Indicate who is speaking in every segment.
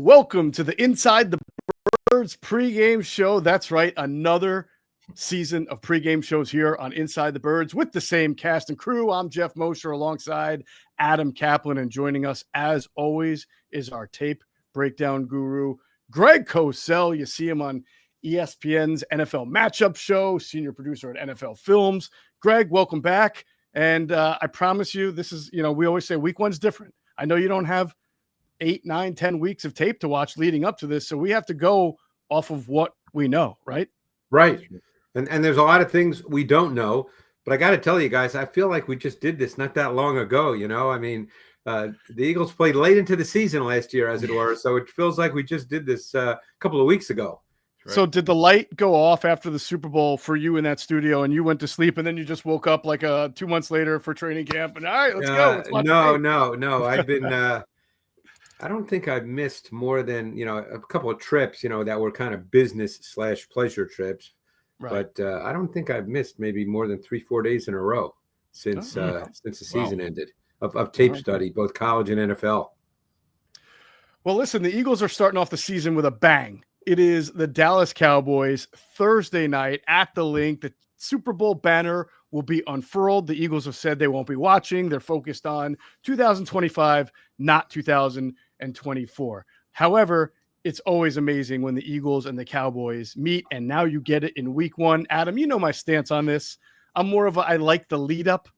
Speaker 1: welcome to the Inside the Birds pregame show. That's right, another season of pregame shows here on Inside the Birds with the same cast and crew. I'm Geoff Mosher alongside Adam Caplan, and joining us as always is our tape breakdown guru, Greg Cosell. You see him on ESPN's NFL Matchup Show, senior producer at NFL Films. Greg, welcome back. And I promise you, this is, we always say week one's different. I know you don't have 8, 9, 10 weeks of tape to watch leading up to this, so we have to go off of what we know, right?
Speaker 2: Right. And there's a lot of things we don't know, but I got to tell you guys, I feel like we just did this not that long ago. The Eagles played late into the season last year, as it were, so it feels like we just did this a couple of weeks ago.
Speaker 1: Right. So did the light go off after the Super Bowl for you in that studio, and you went to sleep, and then you just woke up like 2 months later for training camp, and all right, let's go.
Speaker 2: No. I've been I don't think I've missed more than a couple of trips that were kind of business / pleasure trips. Right. But I don't think I've missed maybe more than 3-4 days in a row since the season ended of tape study, both college and NFL.
Speaker 1: Well, listen, the Eagles are starting off the season with a bang. It is the Dallas Cowboys Thursday night at the Link. The Super Bowl banner will be unfurled. The Eagles have said they won't be watching. They're focused on 2025, not 2024. However, it's always amazing when the Eagles and the Cowboys meet, and now you get it in week one. Adam, you know my stance on this. I'm more of I like the lead up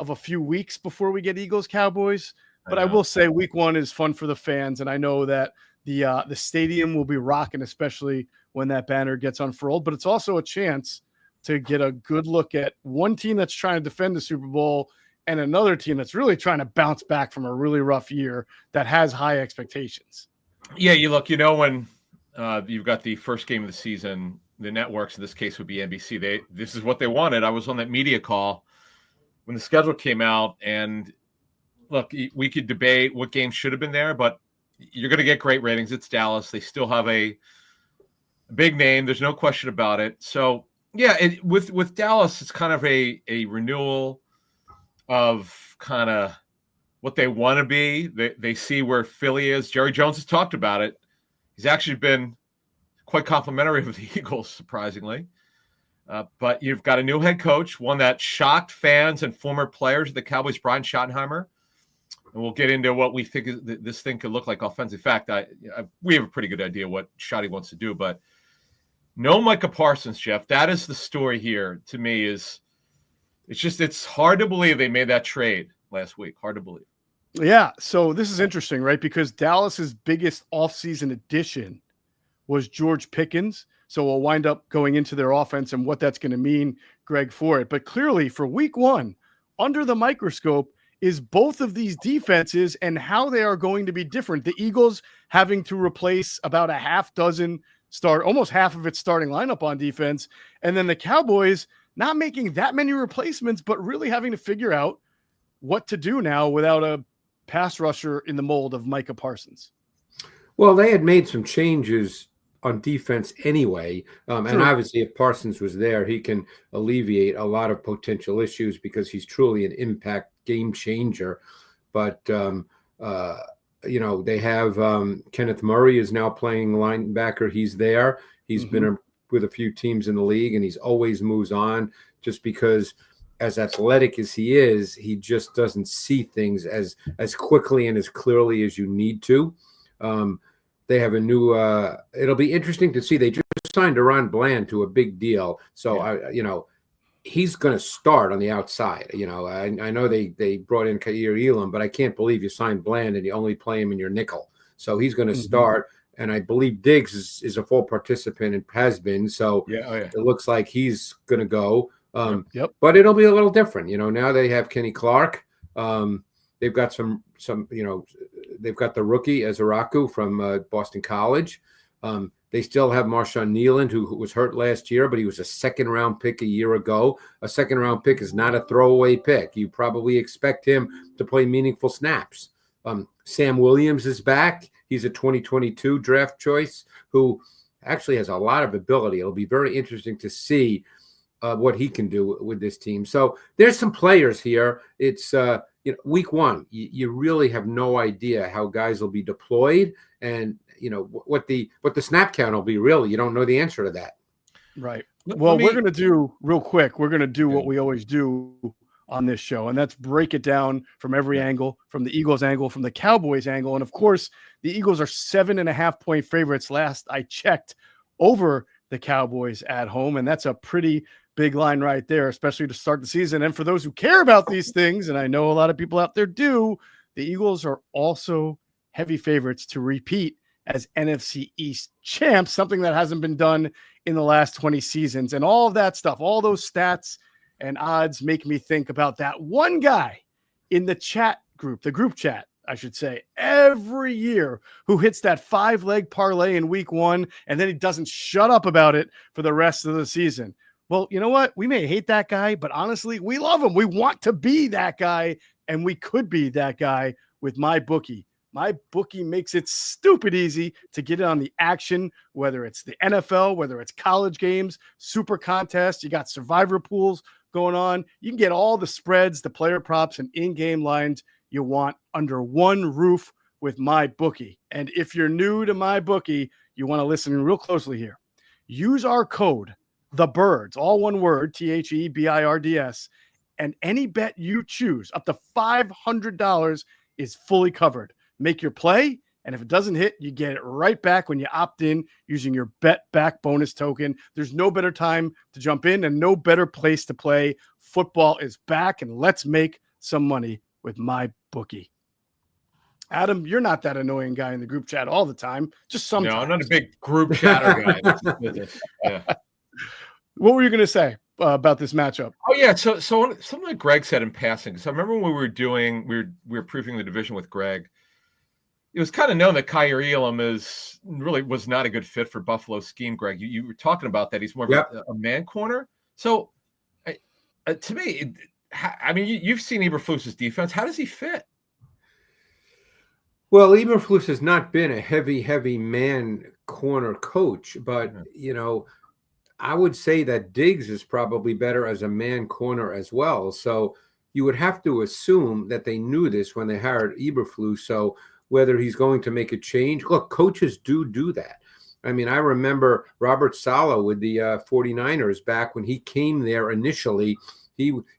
Speaker 1: of a few weeks before we get Eagles Cowboys, but I will say week one is fun for the fans, and I know that the stadium will be rocking, especially when that banner gets unfurled. But it's also a chance to get a good look at one team that's trying to defend the Super Bowl and another team that's really trying to bounce back from a really rough year that has high expectations.
Speaker 3: Yeah, when you've got the first game of the season, the networks, in this case would be NBC, this is what they wanted. I was on that media call when the schedule came out, and look, we could debate what games should have been there, but you're going to get great ratings. It's Dallas. They still have a big name. There's no question about it. So, yeah, with Dallas, it's kind of a renewal of kind of what they want to be. They see where Philly is. Jerry Jones has talked about it. He's actually been quite complimentary of the Eagles, surprisingly. But you've got a new head coach, one that shocked fans and former players of the Cowboys, Brian Schottenheimer. And we'll get into what we think this thing could look like offensively. In fact, we have a pretty good idea what Schotty wants to do. But no Micah Parsons, Geoff. That is the story here to me. It's hard to believe they made that trade last week. Hard to believe.
Speaker 1: Yeah, so this is interesting, right? Because Dallas's biggest offseason addition was George Pickens. So we'll wind up going into their offense and what that's going to mean, Greg, for it. But clearly for week one, under the microscope, is both of these defenses and how they are going to be different. The Eagles having to replace about a half dozen almost half of its starting lineup on defense. And then the Cowboys not making that many replacements, but really having to figure out what to do now without a pass rusher in the mold of Micah Parsons.
Speaker 2: Well, they had made some changes on defense anyway. And obviously if Parsons was there, he can alleviate a lot of potential issues because he's truly an impact game changer. But, they have Kenneth Murray is now playing linebacker. He's there. He's been with a few teams in the league, and he's always moves on just because as athletic as he is, he just doesn't see things as quickly and as clearly as you need to. They have a new it'll be interesting to see. They just signed Ron Bland to a big deal. So, he's going to start on the outside. I know they brought in Kair Elam, but I can't believe you signed Bland and you only play him in your nickel. So he's going to start. And I believe Diggs is a full participant and has been. So it looks like he's going to go. But it'll be a little different. Now they have Kenny Clark. They've got they've got the rookie Ezaraku from Boston College. They still have Marshawn Nealand, who was hurt last year, but he was a second-round pick a year ago. A second-round pick is not a throwaway pick. You probably expect him to play meaningful snaps. Sam Williams is back. He's a 2022 draft choice who actually has a lot of ability. It'll be very interesting to see what he can do with this team. So there's some players here. It's week one. You really have no idea how guys will be deployed, and what the snap count will be. Really, you don't know the answer to that.
Speaker 1: Right. Well, we're going to do real quick. We're going to do what we always do on this show, and that's break it down from every angle, from the Eagles angle, from the Cowboys angle. And of course, the Eagles are 7.5-point favorites. Last I checked, over the Cowboys at home. And that's a pretty big line right there, especially to start the season. And for those who care about these things, and I know a lot of people out there do, the Eagles are also heavy favorites to repeat as NFC East champs, something that hasn't been done in the last 20 seasons. And all of that stuff, all those stats and odds make me think about that one guy in the chat group, the group chat, I should say, every year, who hits that 5-leg parlay in week 1, and then he doesn't shut up about it for the rest of the season. Well, you know what? We may hate that guy, but honestly, we love him. We want to be that guy, and we could be that guy with MyBookie. MyBookie makes it stupid easy to get in on the action, whether it's the NFL, whether it's college games, super contests. You got survivor pools going on. You can get all the spreads, the player props, and in-game lines you want under one roof with MyBookie. And if you're new to MyBookie, you want to listen real closely here. Use our code, THEBIRDS, all one word, THEBIRDS, and any bet you choose, up to $500, is fully covered. Make your play, and if it doesn't hit, you get it right back when you opt in using your bet back bonus token. There's no better time to jump in and no better place to play. Football is back, and let's make some money with MyBookie. Adam, you're not that annoying guy in the group chat all the time, just sometimes.
Speaker 3: No, I'm not a big group chatter guy. Yeah.
Speaker 1: What were you going to say about this matchup?
Speaker 3: Oh yeah, so something that Greg said in passing. So I remember when we were previewing the division with Greg. It was kind of known that Kyer Elam was not a good fit for Buffalo's scheme. Greg, you were talking about that. He's more of a man corner. So to me, I mean, you've seen Eberflus's defense. How does he fit?
Speaker 2: Well, Eberflus has not been a heavy man corner coach, but I would say that Diggs is probably better as a man corner as well. So you would have to assume that they knew this when they hired Eberflus. So whether he's going to make a change, look, coaches do that. I mean, I remember Robert Saleh with the 49ers back when he came there initially.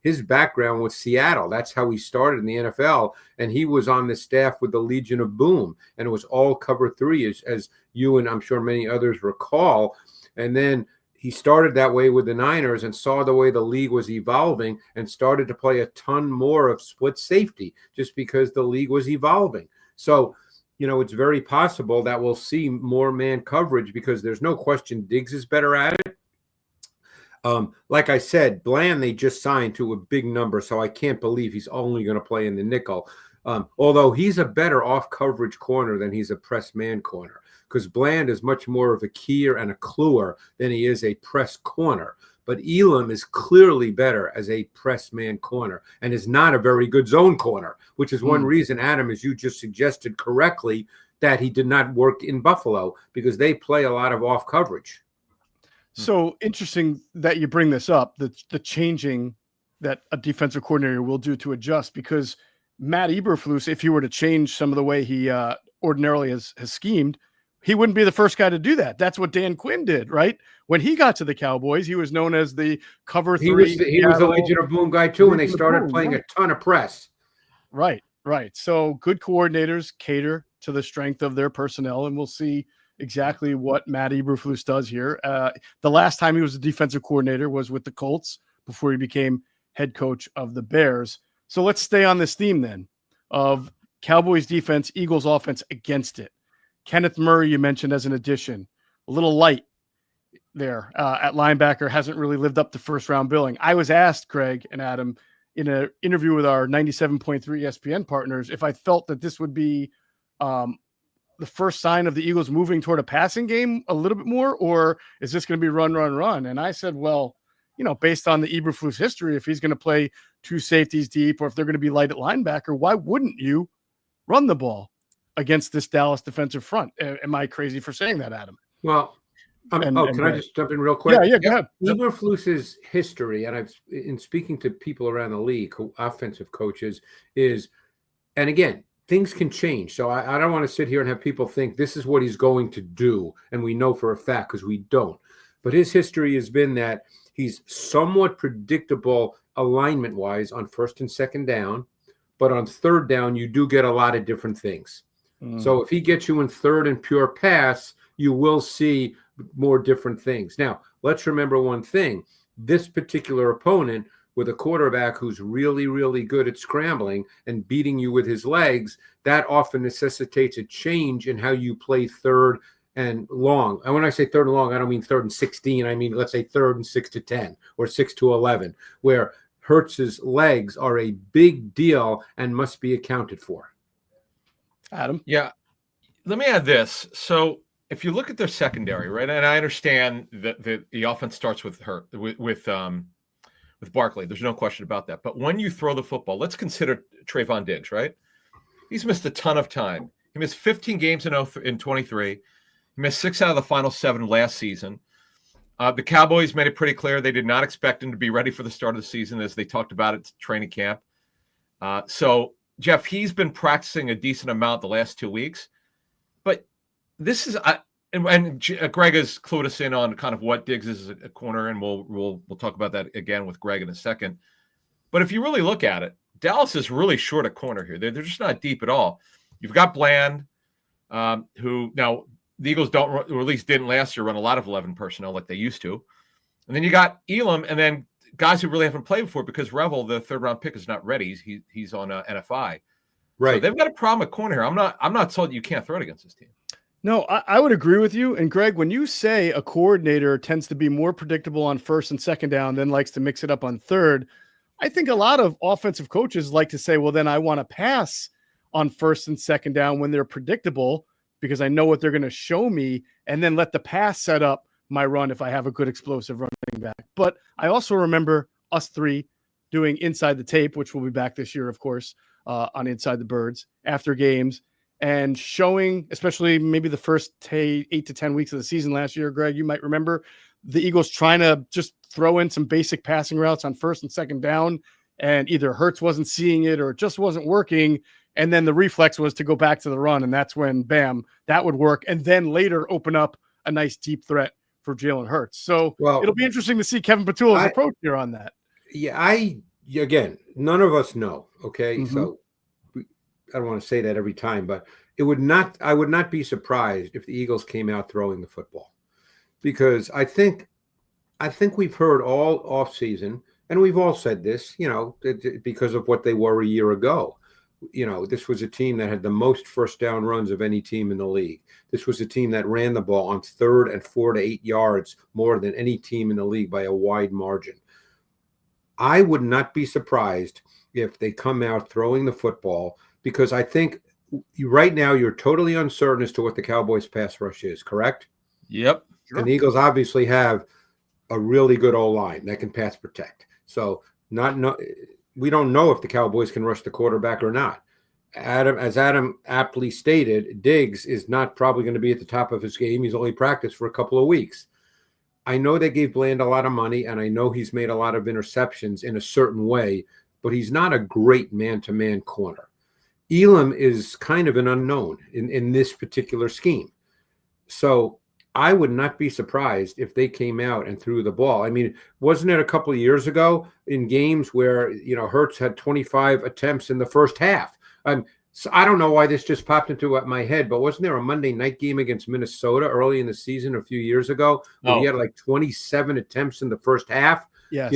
Speaker 2: His background was Seattle. That's how he started in the NFL, and he was on the staff with the Legion of Boom, and it was all cover 3, as you and I'm sure many others recall. And then he started that way with the Niners and saw the way the league was evolving and started to play a ton more of split safety just because the league was evolving. So, it's very possible that we'll see more man coverage because there's no question Diggs is better at it. Like I said, Bland, they just signed to a big number, so I can't believe he's only going to play in the nickel. Although he's a better off-coverage corner than he's a press man corner because Bland is much more of a keyer and a cluer than he is a press corner. But Elam is clearly better as a press man corner and is not a very good zone corner, which is one reason, Adam, as you just suggested correctly, that he did not work in Buffalo because they play a lot of off coverage.
Speaker 1: So interesting that you bring this up, the changing that a defensive coordinator will do to adjust, because Matt Eberflus, if he were to change some of the way he ordinarily has schemed, he wouldn't be the first guy to do that. That's what Dan Quinn did, right? When he got to the Cowboys, he was known as the cover 3.
Speaker 2: He was the Legion of Boom guy too, and they started playing a ton of press.
Speaker 1: Right. So good coordinators cater to the strength of their personnel, and we'll see exactly what Matt Eberflus does here. The last time he was a defensive coordinator was with the Colts before he became head coach of the Bears. So let's stay on this theme then of Cowboys defense, Eagles offense against it. Kenneth Murray, you mentioned as an addition, a little light there at linebacker, hasn't really lived up to first-round billing. I was asked, Greg and Adam, in an interview with our 97.3 ESPN partners, if I felt that this would be the first sign of the Eagles moving toward a passing game a little bit more, or is this going to be run? And I said, well, based on the Eberflus history, if he's going to play 2 safeties deep, or if they're going to be light at linebacker, why wouldn't you run the ball against this Dallas defensive front? Am I crazy for saying that, Adam?
Speaker 2: Well, can I just jump in real quick?
Speaker 1: Yeah, go ahead.
Speaker 2: Eberflus's history, and I've in speaking to people around the league, offensive coaches, is, and again, things can change. So I don't want to sit here and have people think this is what he's going to do. And we know for a fact, because we don't. But his history has been that he's somewhat predictable alignment-wise on first and second down. But on third down, you do get a lot of different things. So if he gets you in third and pure pass, you will see more different things. Now, let's remember one thing. This particular opponent with a quarterback who's really, really good at scrambling and beating you with his legs, that often necessitates a change in how you play third and long. And when I say third and long, I don't mean third and 16. I mean, let's say third and 6 to 10 or 6 to 11, where Hurts's legs are a big deal and must be accounted for.
Speaker 1: Adam?
Speaker 3: Yeah. Let me add this. So if you look at their secondary, right, and I understand that the offense starts with Barkley. There's no question about that. But when you throw the football, let's consider Trayvon Diggs, right? He's missed a ton of time. He missed 15 games in 23. He missed 6 out of the final 7 last season. The Cowboys made it pretty clear they did not expect him to be ready for the start of the season, as they talked about at training camp. So, Jeff, he's been practicing a decent amount the last 2 weeks. But this is and Greg has clued us in on kind of what Diggs is as a corner, and we'll talk about that again with Greg in a second. But if you really look at it, Dallas is really short at corner here. They're just not deep at all. You've got Bland, who now the Eagles don't, or at least didn't last year, run a lot of 11 personnel like they used to. And then you got Elam, and then guys who really haven't played before, because Revel, the third-round pick, is not ready. He's on NFI. Right. So they've got a problem at corner here. I'm not told you can't throw it against this team.
Speaker 1: No, I would agree with you. And Greg, when you say a coordinator tends to be more predictable on first and second down, then likes to mix it up on third, I think a lot of offensive coaches like to say, well, then I want to pass on first and second down when they're predictable, because I know what they're going to show me, and then let the pass set up my run if I have a good explosive running back. But I also remember us three doing Inside the Tape, which will be back this year, of course, on Inside the Birds after games, and showing, especially maybe the first 8 to 10 weeks of the season last year, Greg, you might remember the Eagles trying to just throw in some basic passing routes on first and second down, and either Hurts wasn't seeing it or it just wasn't working. And then the reflex was to go back to the run. And that's when, bam, that would work. And then later open up a nice deep threat for Jalen Hurts. So it'll be interesting to see Kevin Petula's approach here on that.
Speaker 2: Yeah, again, none of us know. Okay. So I don't want to say that every time, but I would not be surprised if the Eagles came out throwing the football, because I think we've heard all offseason, and we've all said this, because of what they were a year ago. This was a team that had the most first down runs of any team in the league. This was a team that ran the ball on 3rd and 4 to 8 yards more than any team in the league by a wide margin. I would not be surprised if they come out throwing the football, because I think right now you're totally uncertain as to what the Cowboys pass rush is, correct?
Speaker 3: Yep.
Speaker 2: And the Eagles obviously have a really good O-line that can pass protect. So we don't know if the Cowboys can rush the quarterback or not. As Adam aptly stated, Diggs is not probably going to be at the top of his game. He's only practiced for a couple of weeks. I know they gave Bland a lot of money, and I know he's made a lot of interceptions in a certain way, but he's not a great man-to-man corner. Elam is kind of an unknown in this particular scheme. So I would not be surprised if they came out and threw the ball. I mean, wasn't it a couple of years ago in games where, Hurts had 25 attempts in the first half? So I don't know why this just popped into my head, but wasn't there a Monday night game against Minnesota early in the season a few years ago where he had like 27 attempts in the first half?
Speaker 1: Yes.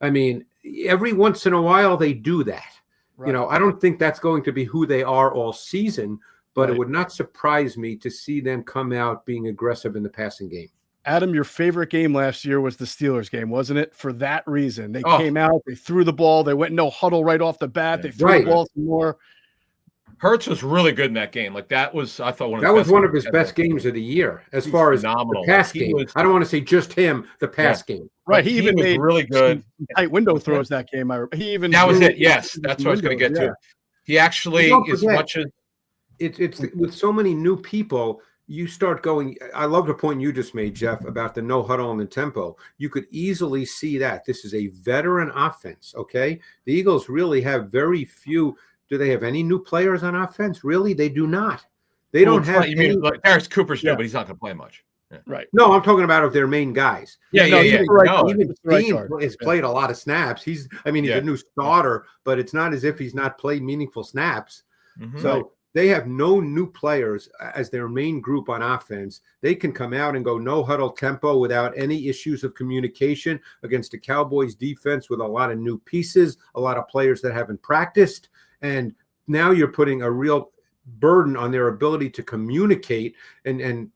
Speaker 2: I mean, every once in a while they do that. Right. I don't think that's going to be who they are all season, but It would not surprise me to see them come out being aggressive in the passing game.
Speaker 1: Adam, your favorite game last year was the Steelers game, wasn't it? For that reason, they came out, they threw the ball, they went no huddle right off the bat, they threw the ball some more.
Speaker 3: Hurts was really good in that game. Like that was, I thought,
Speaker 2: one of his best games of the year as far as the pass game. I don't want to say just him, the pass game.
Speaker 1: Right, he even made
Speaker 3: really good
Speaker 1: tight window throws that game.
Speaker 3: That was it. Yes, that's what I was going to get to. He actually, as much as
Speaker 2: it's with so many new people, you start going. I love the point you just made, Jeff, about the no huddle and the tempo. You could easily see that this is a veteran offense. Okay, the Eagles really have very few Do they have any new players on offense? Really? They do not. They don't have.
Speaker 3: You mean like Darius Cooper's new,
Speaker 1: Yeah.
Speaker 3: but he's not going to play much. Yeah.
Speaker 1: Right.
Speaker 2: No, I'm talking about of their main guys.
Speaker 3: Yeah.
Speaker 2: Even
Speaker 1: Right
Speaker 2: Dean
Speaker 1: guard.
Speaker 2: has played a lot of snaps. He's a new starter, but it's not as if he's not played meaningful snaps.
Speaker 3: Mm-hmm.
Speaker 2: So they have no new players as their main group on offense. They can come out and go no huddle tempo without any issues of communication against the Cowboys defense with a lot of new pieces, a lot of players that haven't practiced. And now you're putting a real burden on their ability to communicate. And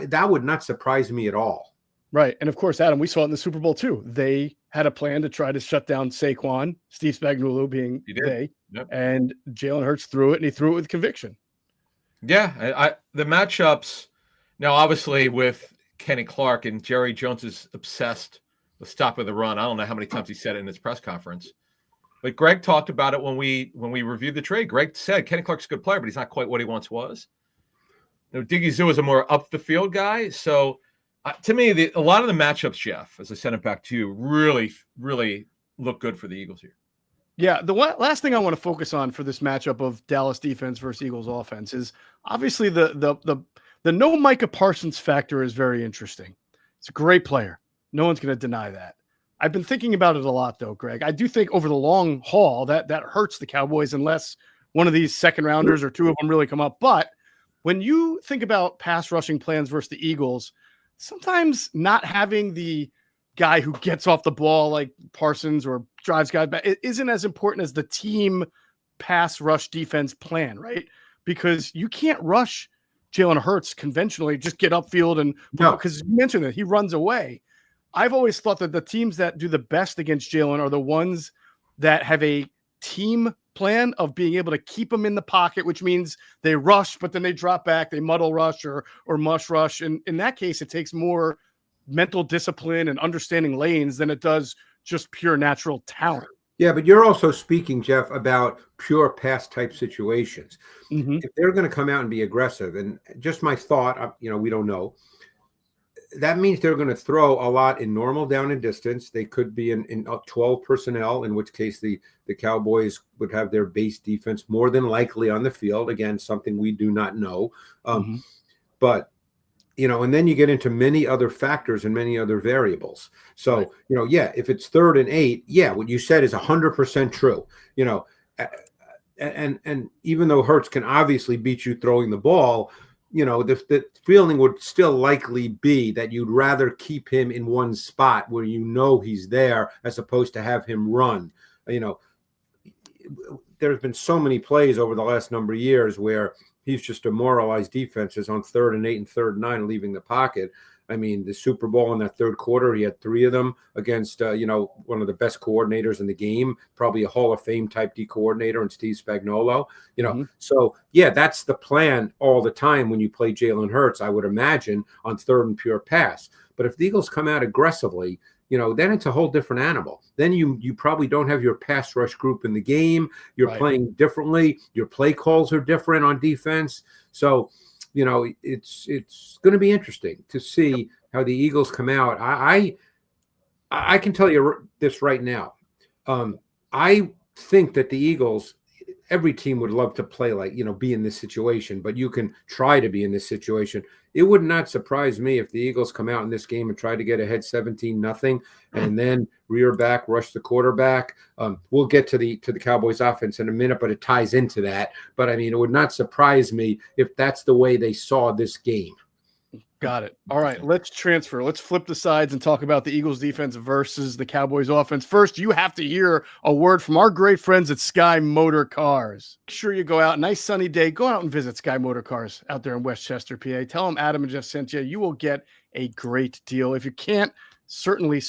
Speaker 2: that would not surprise me at all.
Speaker 1: Right. And of course, Adam, we saw it in the Super Bowl too. They had a plan to try to shut down Saquon, Steve Spagnuolo being they, and Jalen Hurts threw it, and he threw it with conviction.
Speaker 3: Yeah. The matchups now, obviously, with Kenny Clark and Jerry Jones is obsessed with stopping the run. I don't know how many times he said it in his press conference, but Greg talked about it when we reviewed the trade. Greg said Kenny Clark's a good player, but he's not quite what he once was. Diggy Zoo is a more up the field guy. So to me, a lot of the matchups, Jeff, as I sent it back to you, really, really look good for the Eagles here.
Speaker 1: Yeah, the last thing I want to focus on for this matchup of Dallas defense versus Eagles offense is obviously the no Micah Parsons factor is very interesting. It's a great player. No one's going to deny that. I've been thinking about it a lot, though, Greg. I do think over the long haul that hurts the Cowboys unless one of these second rounders or two of them really come up. But when you think about pass rushing plans versus the Eagles, sometimes not having the guy who gets off the ball like Parsons or drives guys back, it isn't as important as the team pass rush defense plan, right? Because you can't rush Jalen Hurts conventionally, just get upfield and because you mentioned that he runs away. I've always thought that the teams that do the best against Jalen are the ones that have a team plan of being able to keep them in the pocket, which means they rush, but then they drop back, they muddle rush or mush rush. And in that case, it takes more mental discipline and understanding lanes than it does just pure natural talent.
Speaker 2: Yeah, but you're also speaking, Jeff, about pure pass type situations.
Speaker 1: Mm-hmm.
Speaker 2: If they're going to come out and be aggressive, and just my thought, we don't know. That means they're going to throw a lot in normal down and distance. They could be in 12 personnel, in which case the Cowboys would have their base defense more than likely on the field. Again, something we do not know. But, and then you get into many other factors and many other variables. So, if it's 3rd and 8, what you said is 100% true. And even though Hurts can obviously beat you throwing the ball, the feeling would still likely be that you'd rather keep him in one spot where he's there as opposed to have him run. There's been so many plays over the last number of years where he's just demoralized defenses on 3rd and 8 and 3rd and 9 leaving the pocket. I mean, the Super Bowl in that third quarter, he had 3 of them against, one of the best coordinators in the game, probably a Hall of Fame type D coordinator and Steve Spagnuolo, So, that's the plan all the time when you play Jalen Hurts, I would imagine, on 3rd and pure pass. But if the Eagles come out aggressively, then it's a whole different animal. Then you probably don't have your pass rush group in the game. You're playing differently. Your play calls are different on defense. So, it's going to be interesting to see how the Eagles come out. I can tell you this right now. I think that the Eagles, every team would love to play like, be in this situation, but you can try to be in this situation. It would not surprise me if the Eagles come out in this game and try to get ahead 17-0 and then rear back, rush the quarterback. We'll get to the Cowboys offense in a minute, but it ties into that. But I mean, it would not surprise me if that's the way they saw this game.
Speaker 1: Got it. All right, let's transfer. Let's flip the sides and talk about the Eagles defense versus the Cowboys offense. First, you have to hear a word from our great friends at Sky Motor Cars. Make sure you go out, nice sunny day, go out and visit Sky Motor Cars out there in Westchester, PA. Tell them Adam and Jeff sent you. You will get a great deal. If you can't, certainly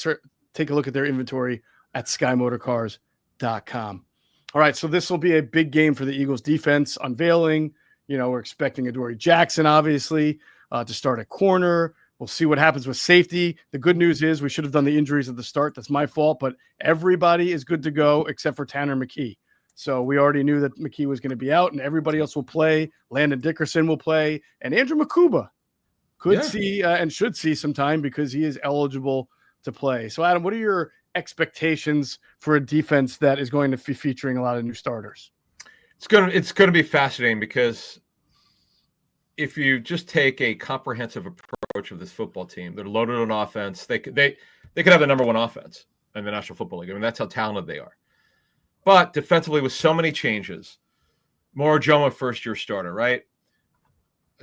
Speaker 1: take a look at their inventory at skymotorcars.com. All right, so this will be a big game for the Eagles defense unveiling. We're expecting Adoree Jackson, obviously, to start at corner. We'll see what happens with safety. The good news is we should have done the injuries at the start. That's my fault, but everybody is good to go except for Tanner McKee. So we already knew that McKee was going to be out and everybody else will play. Landon Dickerson will play, and Andrew Makuba could see and should see some time because he is eligible to play. So Adam, what are your expectations for a defense that is going to be featuring a lot of new starters?
Speaker 3: It's gonna be fascinating because if you just take a comprehensive approach of this football team, they're loaded on offense. They could have the number one offense in the National Football League. I mean, that's how talented they are. But defensively, with so many changes, Moro Joma, first-year starter, right?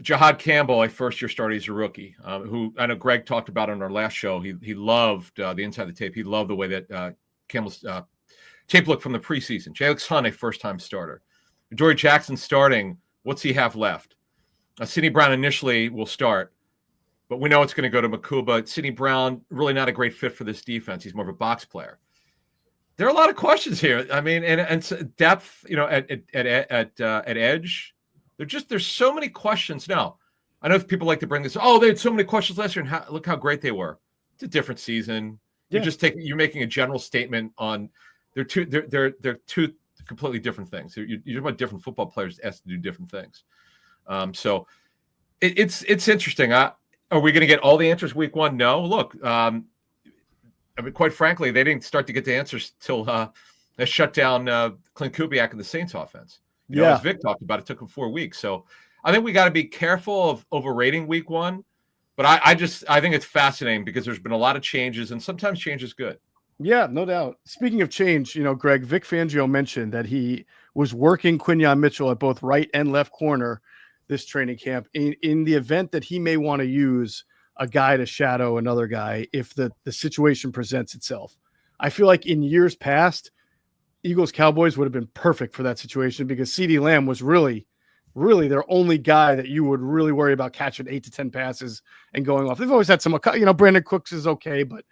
Speaker 3: Jahad Campbell, a first-year starter, he's a rookie, who I know Greg talked about on our last show. He loved the inside the tape. He loved the way that Campbell's tape looked from the preseason. Jalen Hunt, a first-time starter. Dory Jackson starting. What's he have left? Sidney Brown initially will start, but we know it's going to go to Makuba. Sidney Brown, really not a great fit for this defense. He's more of a box player. There are a lot of questions here. I mean, and depth, at edge. There's so many questions now. I know if people like to bring this. Oh, they had so many questions last year, and look how great they were. It's a different season. Yeah. You're making a general statement on they're two completely different things. You're talking about different football players asked to do different things. So it's interesting. Are we going to get all the answers week one? No. Look, I mean, quite frankly, they didn't start to get the answers till they shut down Clint Kubiak and the Saints offense. As Vic talked about, it took him 4 weeks. So I think we got to be careful of overrating week one. But I think it's fascinating because there's been a lot of changes, and sometimes change is good.
Speaker 1: Yeah, no doubt. Speaking of change, Greg, Vic Fangio mentioned that he was working Quinyon Mitchell at both right and left corner this training camp in the event that he may want to use a guy to shadow another guy if the situation presents itself. I feel like in years past, Eagles Cowboys would have been perfect for that situation because CeeDee Lamb was really their only guy that you would really worry about catching 8 to 10 passes and going off. They've always had some, Brandon Cooks is okay, but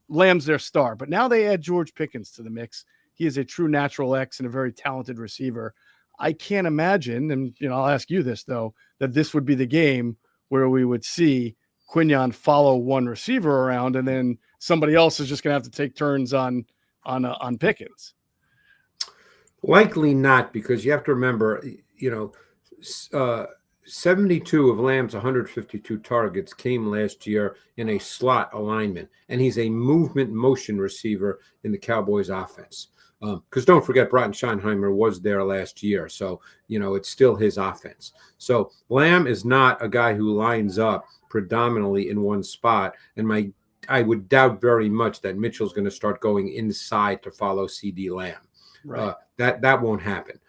Speaker 1: Lamb's their star. But now they add George Pickens to the mix. He is a true natural X and a very talented receiver. I can't imagine, and I'll ask you this though, that this would be the game where we would see Quinyon follow one receiver around, and then somebody else is just going to have to take turns on Pickens.
Speaker 2: Likely not, because you have to remember, 72 of Lamb's 152 targets came last year in a slot alignment, and he's a movement motion receiver in the Cowboys offense. Because don't forget, Broughton Schottenheimer was there last year. So, it's still his offense. So Lamb is not a guy who lines up predominantly in one spot. And I would doubt very much that Mitchell's going to start going inside to follow CeeDee Lamb.
Speaker 1: Right.
Speaker 2: That won't happen.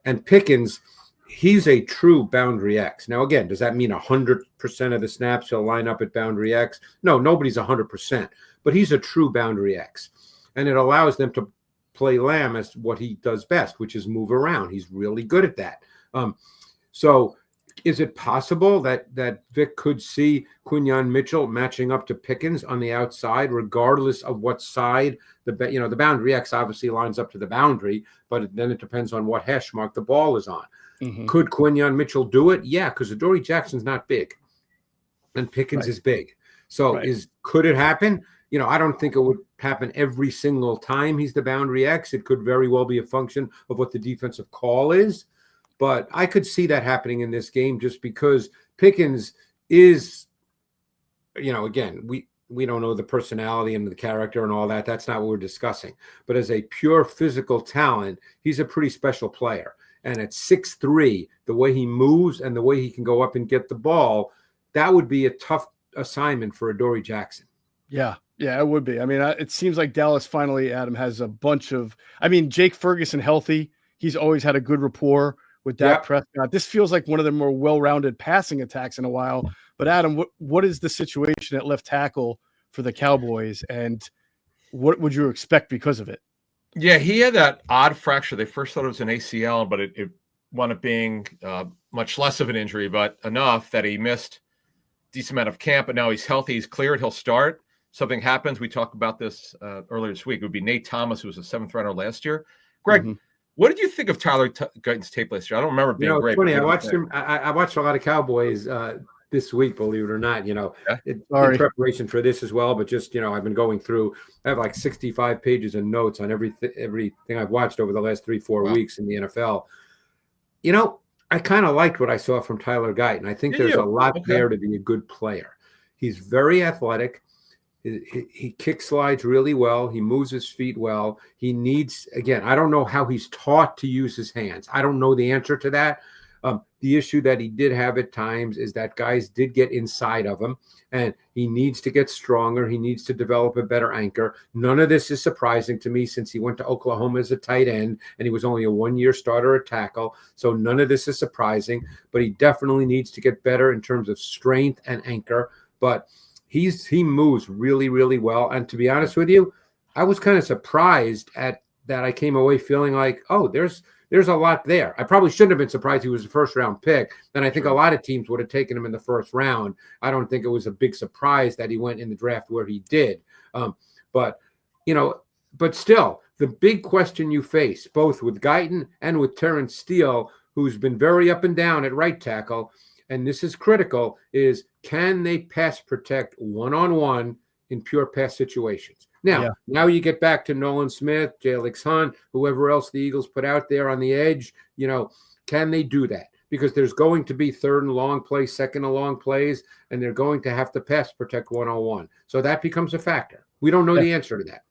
Speaker 2: And Pickens, he's a true boundary X. Now, again, does that mean 100% of the snaps he'll line up at boundary X? No, nobody's 100%. But he's a true boundary X. And it allows them to play Lamb as what he does best, which is move around. He's really good at that. So is it possible that Vic could see Quinyon Mitchell matching up to Pickens on the outside, regardless of what side the boundary X obviously lines up to the boundary, but then it depends on what hash mark the ball is on. Mm-hmm. Could Quinyon Mitchell do it? Yeah, because Adoree Jackson's not big, and Pickens is big. So could it happen? I don't think it would happen every single time he's the boundary X. It could very well be a function of what the defensive call is. But I could see that happening in this game just because Pickens is, again, we don't know the personality and the character and all that. That's not what we're discussing. But as a pure physical talent, he's a pretty special player. And at 6'3", the way he moves and the way he can go up and get the ball, that would be a tough assignment for Adoree Jackson.
Speaker 1: Yeah, it would be. I mean, it seems like Dallas finally, Adam, has a bunch of Jake Ferguson healthy. He's always had a good rapport with Dak Prescott. This feels like one of the more well-rounded passing attacks in a while. But Adam, what is the situation at left tackle for the Cowboys, and what would you expect because of it?
Speaker 3: Yeah, he had that odd fracture. They first thought it was an ACL, but it wound up being much less of an injury, but enough that he missed a decent amount of camp. But now he's healthy. He's cleared. He'll start. Something happens. We talked about this earlier this week. It would be Nate Thomas, who was a 7th rounder last year. Greg, what did you think of Tyler Guyton's tape last year? I don't remember it being great.
Speaker 2: Funny. I watched him. I watched a lot of Cowboys this week, believe it or not. In preparation for this as well. But just I've been going through. I have like 65 pages of notes on everything I've watched over the last 3-4 weeks in the NFL. I kind of liked what I saw from Tyler Guyton. I think there's a lot there to be a good player. He's very athletic. He kick slides really well. He moves his feet well. He needs, again, I don't know how he's taught to use his hands. I don't know the answer to that. The issue that he did have at times is that guys did get inside of him, and he needs to get stronger. He needs to develop a better anchor. None of this is surprising to me since he went to Oklahoma as a tight end, and he was only a one-year starter at tackle. So none of this is surprising, but he definitely needs to get better in terms of strength and anchor. But he moves really, really well. And to be honest with you, I was kind of surprised at that. I came away feeling like, oh, there's a lot there. I probably shouldn't have been surprised he was a first-round pick. Then I think a lot of teams would have taken him in the first round. I don't think it was a big surprise that he went in the draft where he did. But still, the big question you face, both with Guyton and with Terrence Steele, who's been very up and down at right tackle, and this is critical, is can they pass protect one-on-one in pure pass situations? Now you get back to Nolan Smith, Jalix Hunt, whoever else the Eagles put out there on the edge. Can they do that? Because there's going to be third and long plays, second and long plays, and they're going to have to pass protect one-on-one. So that becomes a factor. We don't know the answer to that.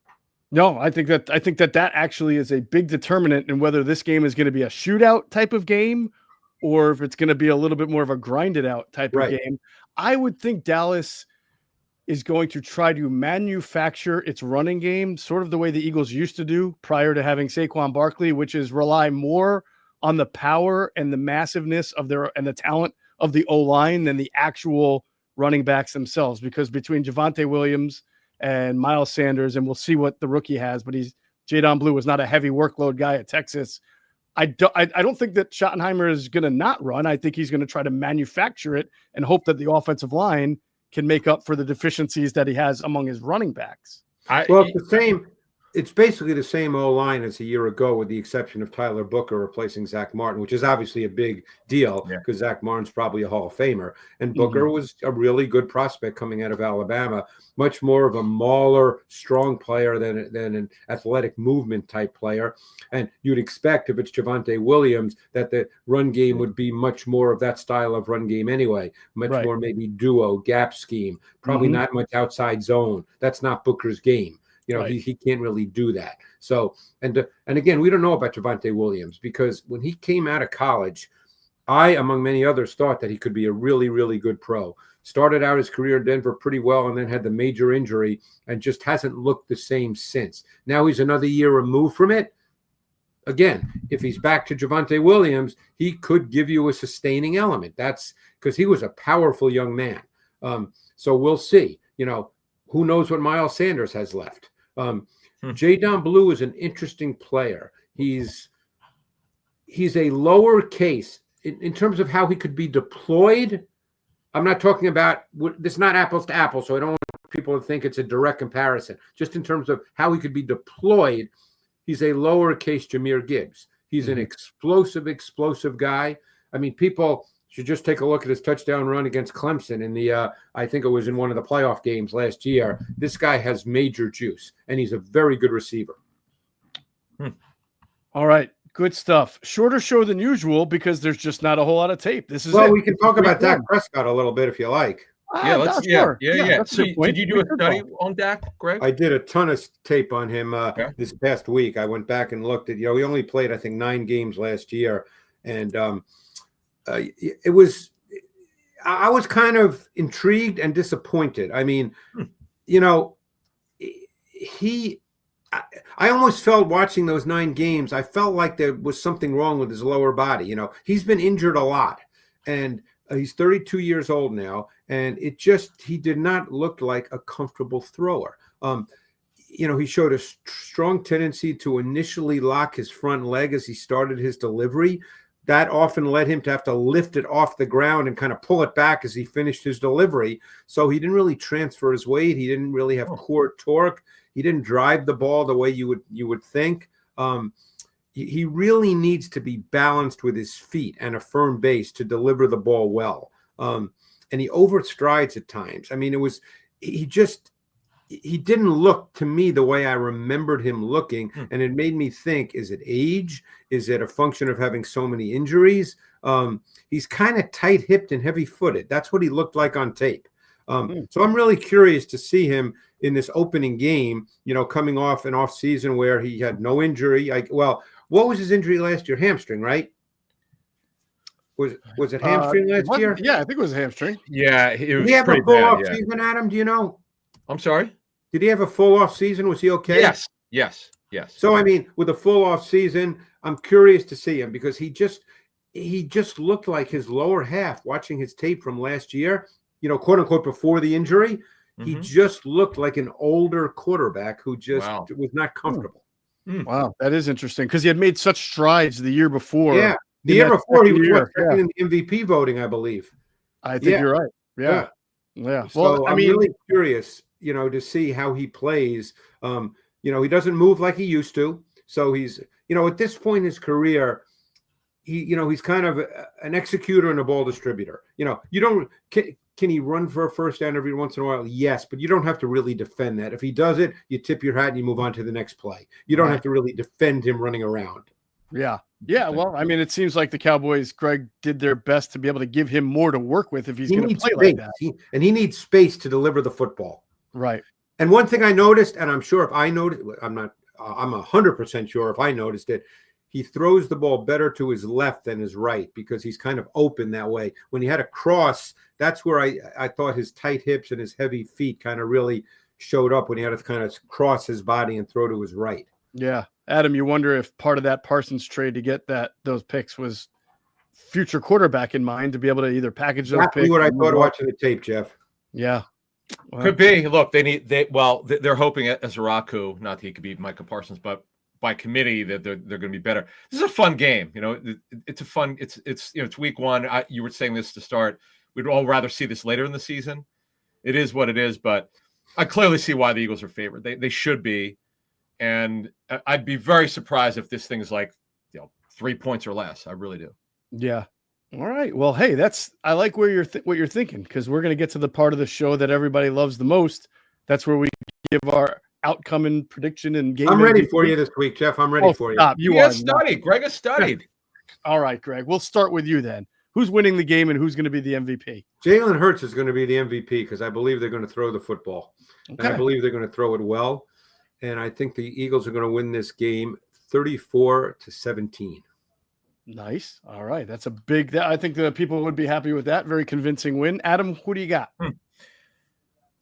Speaker 1: No, I think that actually is a big determinant in whether this game is going to be a shootout type of game or if it's going to be a little bit more of a grinded out type of game. I would think Dallas is going to try to manufacture its running game, sort of the way the Eagles used to do prior to having Saquon Barkley, which is rely more on the power and the massiveness of and the talent of the O-line than the actual running backs themselves. Because between Javonte Williams and Miles Sanders, and we'll see what the rookie has, but Jadon Blue was not a heavy workload guy at Texas. I don't think that Schottenheimer is going to not run. I think he's going to try to manufacture it and hope that the offensive line can make up for the deficiencies that he has among his running backs.
Speaker 2: It's basically the same O-line as a year ago, with the exception of Tyler Booker replacing Zach Martin, which is obviously a big deal because Zach Martin's probably a Hall of Famer. And Booker was a really good prospect coming out of Alabama, much more of a mauler, strong player than an athletic movement type player. And you'd expect if it's Javonte Williams that the run game would be much more of that style of run game anyway, much more maybe duo, gap scheme, probably not much outside zone. That's not Booker's game. He can't really do that. So, and again, we don't know about Javonte Williams because when he came out of college, I, among many others, thought that he could be a really, really good pro. Started out his career in Denver pretty well and then had the major injury and just hasn't looked the same since. Now he's another year removed from it. Again, if he's back to Javonte Williams, he could give you a sustaining element. That's because he was a powerful young man. So we'll see. Who knows what Miles Sanders has left? Jadon Blue is an interesting player. He's a lower case in terms of how he could be deployed. I'm not talking about this is not apples to apples, so I don't want people to think it's a direct comparison. Just in terms of how he could be deployed, he's a lowercase Jahmyr Gibbs. He's an explosive guy. I mean, people should just take a look at his touchdown run against Clemson in the I think it was in one of the playoff games last year. This guy has major juice, and he's a very good receiver.
Speaker 1: All right. Good stuff. Shorter show than usual because there's just not a whole lot of tape. This is
Speaker 2: we can talk about Dak Prescott a little bit if you like.
Speaker 3: So did you do a study on Dak, Greg?
Speaker 2: I did a ton of tape on him this past week. I went back and looked at, he only played, I think, 9 games last year. And I was kind of intrigued and disappointed. I mean, I almost felt watching those 9 games, I felt like there was something wrong with his lower body. He's been injured a lot, and he's 32 years old now, and he did not look like a comfortable thrower. He showed a strong tendency to initially lock his front leg as he started his delivery. That often led him to have to lift it off the ground and kind of pull it back as he finished his delivery. So he didn't really transfer his weight. He didn't really have core torque. He didn't drive the ball the way you would think. He really needs to be balanced with his feet and a firm base to deliver the ball well. And he overstrides at times. I mean, he didn't look to me the way I remembered him looking. And it made me think, is it age? Is it a function of having so many injuries? He's kind of tight-hipped and heavy-footed. That's what he looked like on tape. So I'm really curious to see him in this opening game, coming off an off season where he had no injury. What was his injury last year? Hamstring, right? Was it hamstring last year?
Speaker 1: Yeah, I think it was a hamstring.
Speaker 3: Yeah, it was
Speaker 2: Did he have
Speaker 3: pretty
Speaker 2: a full
Speaker 3: bad,
Speaker 2: off
Speaker 3: yeah.
Speaker 2: season, Adam? Do you know?
Speaker 3: I'm sorry?
Speaker 2: Did he have a full off season? Was he okay?
Speaker 3: Yes.
Speaker 2: So, with a full off season, I'm curious to see him because he just looked like his lower half watching his tape from last year, quote unquote, before the injury. He just looked like an older quarterback who just was not comfortable.
Speaker 1: Wow, that is interesting because he had made such strides the year before.
Speaker 2: Yeah. The year before, he was second in the MVP voting, I believe.
Speaker 1: I think you're right. Yeah.
Speaker 2: Well, I'm really curious, to see how he plays. He doesn't move like he used to. So he's, at this point in his career, he's kind of an executor and a ball distributor. Can he run for a first down every once in a while? Yes, but you don't have to really defend that. If he does it, you tip your hat and you move on to the next play. You don't have to really defend him running around.
Speaker 1: Yeah. Yeah. Well, it seems like the Cowboys, Greg, did their best to be able to give him more to work with if he's going to play like that.
Speaker 2: He needs space to deliver the football.
Speaker 1: Right.
Speaker 2: And one thing I noticed, and I'm sure if I noticed, I'm 100% sure if I noticed it, he throws the ball better to his left than his right because he's kind of open that way. When he had a cross, that's where I thought his tight hips and his heavy feet kind of really showed up when he had to kind of cross his body and throw to his right.
Speaker 1: Yeah. Adam, you wonder if part of that Parsons trade to get those picks was future quarterback in mind to be able to either package those
Speaker 2: picks. Exactly what I thought watching the tape, Jeff.
Speaker 1: Yeah.
Speaker 3: Well, could be. Look, they're hoping as Raku, not that he could be Micah Parsons, but by committee that they're going to be better. This is a fun game. It's week one. You were saying this to start. We'd all rather see this later in the season. It is what it is, but I clearly see why the Eagles are favored. They should be. And I'd be very surprised if this thing is 3 points or less. I really do.
Speaker 1: Yeah. All right. Well, hey, I like what you're thinking because we're going to get to the part of the show that everybody loves the most. That's where we give our outcome and prediction and game.
Speaker 2: I'm ready for you this week, Jeff. I'm ready for you.
Speaker 1: You
Speaker 3: have studied. Greg has studied.
Speaker 1: All right, Greg. We'll start with you then. Who's winning the game and who's going to be the MVP?
Speaker 2: Jalen Hurts is going to be the MVP because I believe they're going to throw the football. Okay. And I believe they're going to throw it well. And I think the Eagles are going to win this game 34-17.
Speaker 1: Nice. All right. That's a big, I think the people would be happy with that. Very convincing win. Adam, who do you got?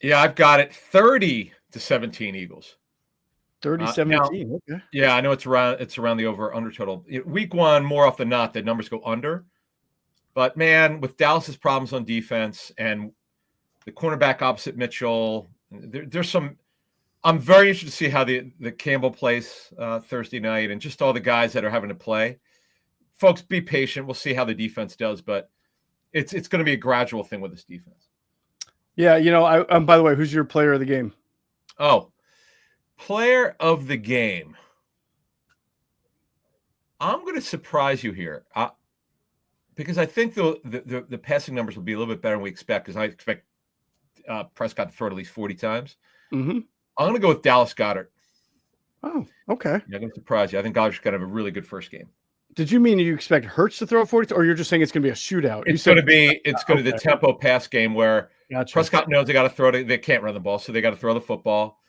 Speaker 3: Yeah, I've got it 30-17 Eagles.
Speaker 1: 30-17. Okay.
Speaker 3: Yeah, I know it's around the over-under total. Week one, more often than not, the numbers go under. But, man, with Dallas's problems on defense and the cornerback opposite Mitchell, there's some – I'm very interested to see how the Campbell plays Thursday night and just all the guys that are having to play. Folks, be patient. We'll see how the defense does, but it's going to be a gradual thing with this defense.
Speaker 1: Yeah, by the way, who's your player of the game?
Speaker 3: Oh, player of the game. I'm going to surprise you here because I think the passing numbers will be a little bit better than we expect because I expect Prescott to throw it at least 40 times.
Speaker 1: Mm-hmm.
Speaker 3: I'm going to go with Dallas Goedert.
Speaker 1: Oh, okay.
Speaker 3: Yeah, I'm going to surprise you. I think Goedert's going to have a really good first game.
Speaker 1: Did you mean you expect Hurts to throw 40, or you're just saying it's going to be a shootout?
Speaker 3: It's going to be the tempo pass game where
Speaker 1: Gotcha.
Speaker 3: Prescott knows they got to throw it. They can't run the ball, so they got to throw the football.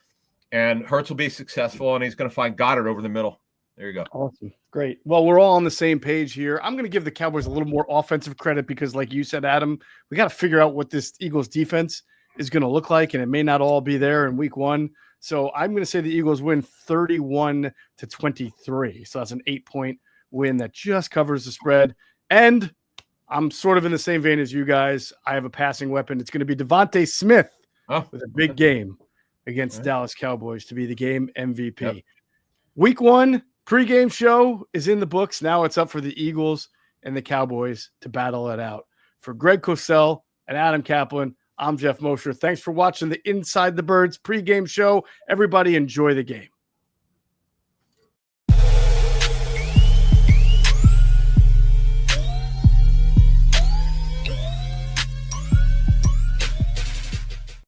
Speaker 3: And Hurts will be successful, and he's going to find Goedert over the middle. There you go.
Speaker 1: Awesome. Great. Well, we're all on the same page here. I'm going to give the Cowboys a little more offensive credit because, like you said, Adam, we got to figure out what this Eagles defense is going to look like, and it may not all be there in week one. So I'm going to say the Eagles win 31-23. So that's an 8-point win that just covers the spread. And I'm sort of in the same vein as you guys. I have a passing weapon. It's going to be Devontae Smith with a big game against Dallas Cowboys to be the game MVP. Yep. Week one pregame show is in the books. Now it's up for the Eagles and the Cowboys to battle it out. For Greg Cosell and Adam Caplan, I'm Geoff Mosher. Thanks for watching the Inside the Birds pregame show. Everybody enjoy the game.